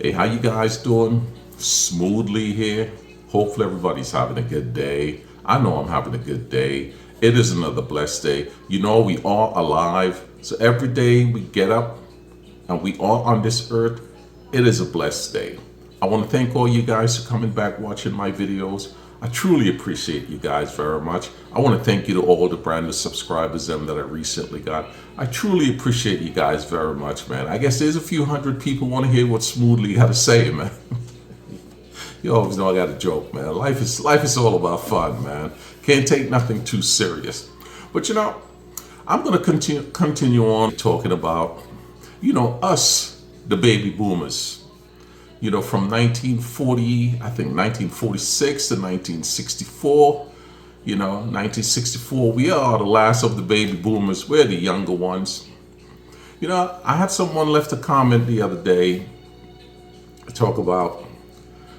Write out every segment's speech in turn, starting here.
Hey, how you guys doing? Smoothly here. Hopefully everybody's having a good day. I know I'm having a good day. It is another blessed day. You know, we are alive. So every day we get up and we are on this earth, it is a blessed day. I want to thank all you guys for coming back watching my videos. I truly appreciate you guys very much. I want to thank you to all the brand new subscribers that I recently got. I truly appreciate you guys very much, man. I guess there's a few hundred people want to hear what Smoothly got to say, man. You always know I got a joke, man. Life is all about fun, man. Can't take nothing too serious. But you know, I'm gonna continue on talking about, us, the baby boomers. From 1940, I think 1946 to 1964. 1964, we are the last of the baby boomers. We're the younger ones. I had someone left a comment the other day to talk about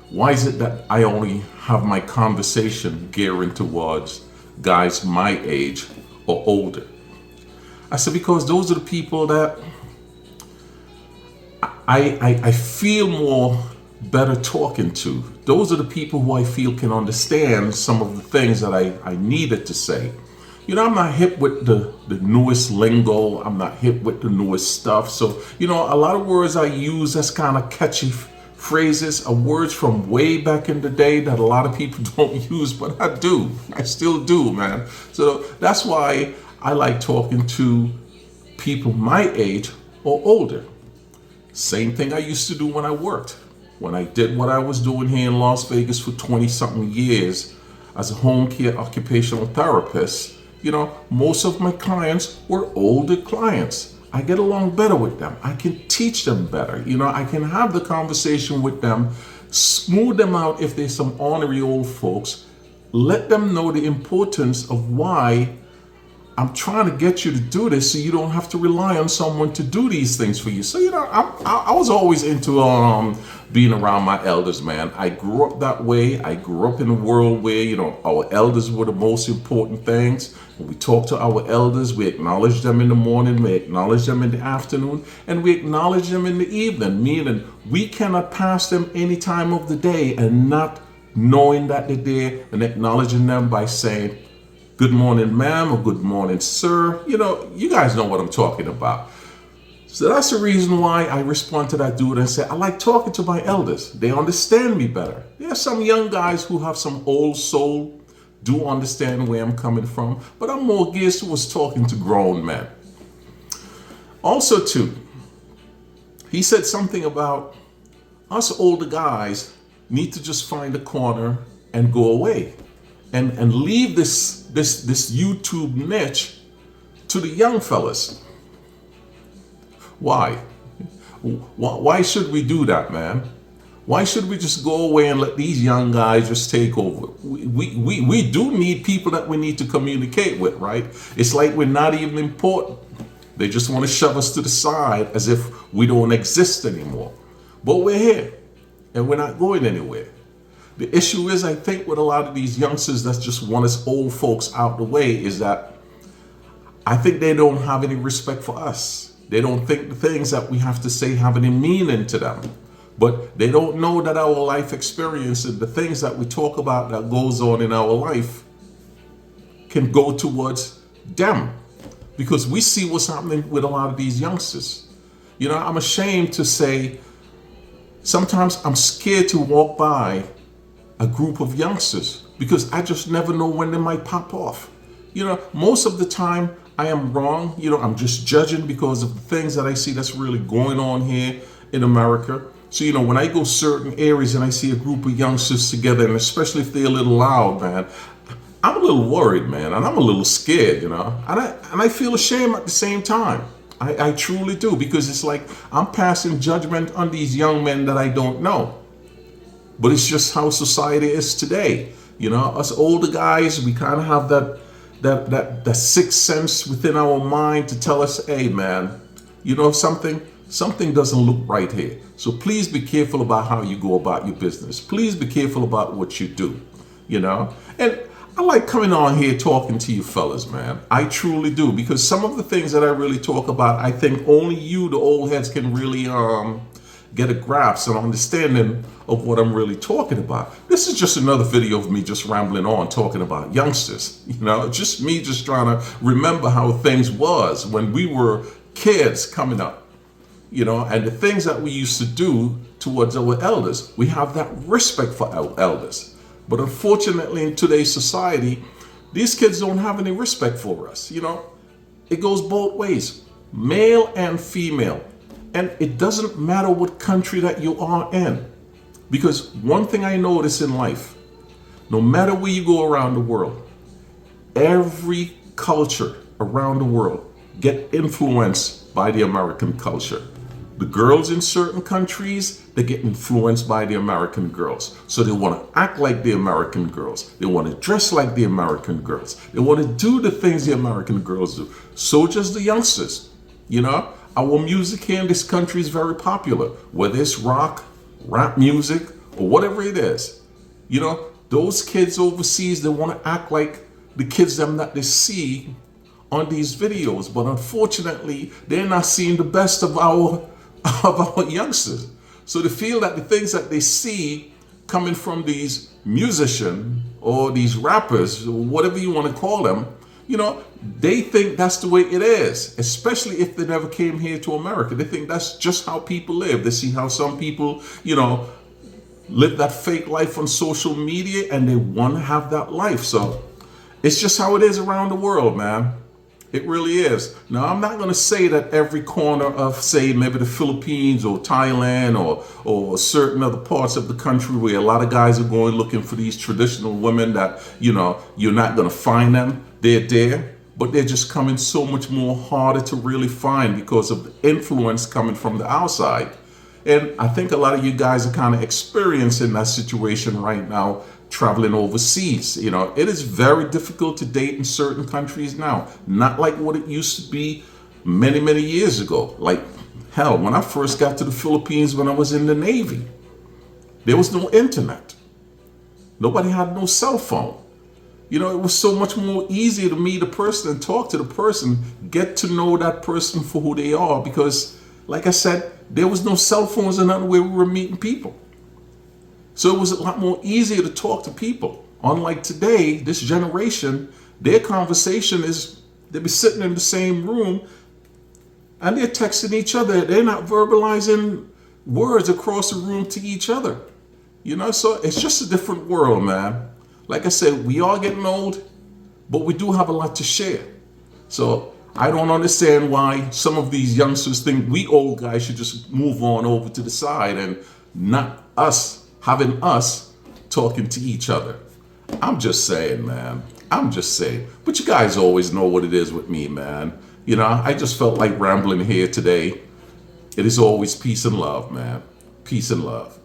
why is it that I only have my conversation gearing towards guys my age or older. I said, because those are the people that I feel more better talking to. Those are the people who I feel can understand some of the things that I needed to say. I'm not hip with the newest lingo. I'm not hip with the newest stuff. So, a lot of words I use that's kind of catchy phrases are words from way back in the day that a lot of people don't use, but I do. I still do, man. So that's why I like talking to people my age or older. Same thing I used to do when I worked. When I did what I was doing here in Las Vegas for 20 something years as a home care occupational therapist, most of my clients were older clients. I get along better with them. I can teach them better. I can have the conversation with them, smooth them out if there's some ornery old folks, let them know the importance of why I'm trying to get you to do this so you don't have to rely on someone to do these things for you. So, I was always into being around my elders, man. I grew up that way. I grew up in a world where, our elders were the most important things. When we talk to our elders, we acknowledge them in the morning, we acknowledge them in the afternoon, and we acknowledge them in the evening, meaning we cannot pass them any time of the day and not knowing that they're there and acknowledging them by saying, good morning, ma'am, or good morning, sir. You guys know what I'm talking about. So that's the reason why I respond to that dude and say, I like talking to my elders. They understand me better. There are some young guys who have some old soul, do understand where I'm coming from, but I'm more geared towards talking to grown men. Also, too, he said something about us older guys need to just find a corner and go away. And leave this YouTube niche to the young fellas. Why? Why should we do that, man? Why should we just go away and let these young guys just take over? We do need people that we need to communicate with, right? It's like we're not even important. They just want to shove us to the side as if we don't exist anymore. But we're here and we're not going anywhere. The issue is, I think, with a lot of these youngsters that just want us old folks out the way is that I think they don't have any respect for us. They don't think the things that we have to say have any meaning to them. But they don't know that our life experience and the things that we talk about that goes on in our life can go towards them. Because we see what's happening with a lot of these youngsters. I'm ashamed to say, sometimes I'm scared to walk by a group of youngsters because I just never know when they might pop off. Most of the time I am wrong. I'm just judging because of the things that I see that's really going on here in America. So, when I go certain areas and I see a group of youngsters together, and especially if they're a little loud, man, I'm a little worried, man, and I'm a little scared, and I feel ashamed at the same time. I truly do, because it's like I'm passing judgment on these young men that I don't know. But it's just how society is today. Us older guys, we kind of have that sixth sense within our mind to tell us, hey, man, something doesn't look right here. So please be careful about how you go about your business. Please be careful about what you do, And I like coming on here talking to you fellas, man. I truly do, because some of the things that I really talk about, I think only you, the old heads, can really get a grasp and understanding of what I'm really talking about. This is just another video of me just rambling on talking about youngsters. Just me just trying to remember how things was when we were kids coming up. And the things that we used to do towards our elders. We have that respect for our elders. But unfortunately, in today's society, these kids don't have any respect for us. It goes both ways, male and female. And it doesn't matter what country that you are in. Because one thing I notice in life, no matter where you go around the world, every culture around the world get influenced by the American culture. The girls in certain countries, they get influenced by the American girls. So they want to act like the American girls. They want to dress like the American girls. They want to do the things the American girls do. So just the youngsters. Our music here in this country is very popular. Whether it's rock, rap music, or whatever it is. Those kids overseas, they want to act like the kids them that they see on these videos. But unfortunately, they're not seeing the best of our youngsters. So they feel that the things that they see coming from these musicians or these rappers, or whatever you want to call them, they think that's the way it is, especially if they never came here to America. They think that's just how people live. They see how some people, live that fake life on social media and they want to have that life. So it's just how it is around the world, man. It really is. Now, I'm not going to say that every corner of, say, maybe the Philippines or Thailand or certain other parts of the country where a lot of guys are going looking for these traditional women that, you're not going to find them. They're there, but they're just coming so much more harder to really find because of the influence coming from the outside. And I think a lot of you guys are kind of experiencing that situation right now, traveling overseas. It is very difficult to date in certain countries now. Not like what it used to be many, many years ago. Like, hell, when I first got to the Philippines when I was in the Navy, there was no internet. Nobody had no cell phone. It was so much more easier to meet a person and talk to the person, get to know that person for who they are. Because, like I said, there was no cell phones and nothing where we were meeting people. So it was a lot more easier to talk to people. Unlike today, this generation, their conversation is, they'll be sitting in the same room and they're texting each other. They're not verbalizing words across the room to each other. So it's just a different world, man. Like I said, we are getting old, but we do have a lot to share. So I don't understand why some of these youngsters think we old guys should just move on over to the side and not having us talking to each other. I'm just saying, man. I'm just saying. But you guys always know what it is with me, man. I just felt like rambling here today. It is always peace and love, man. Peace and love.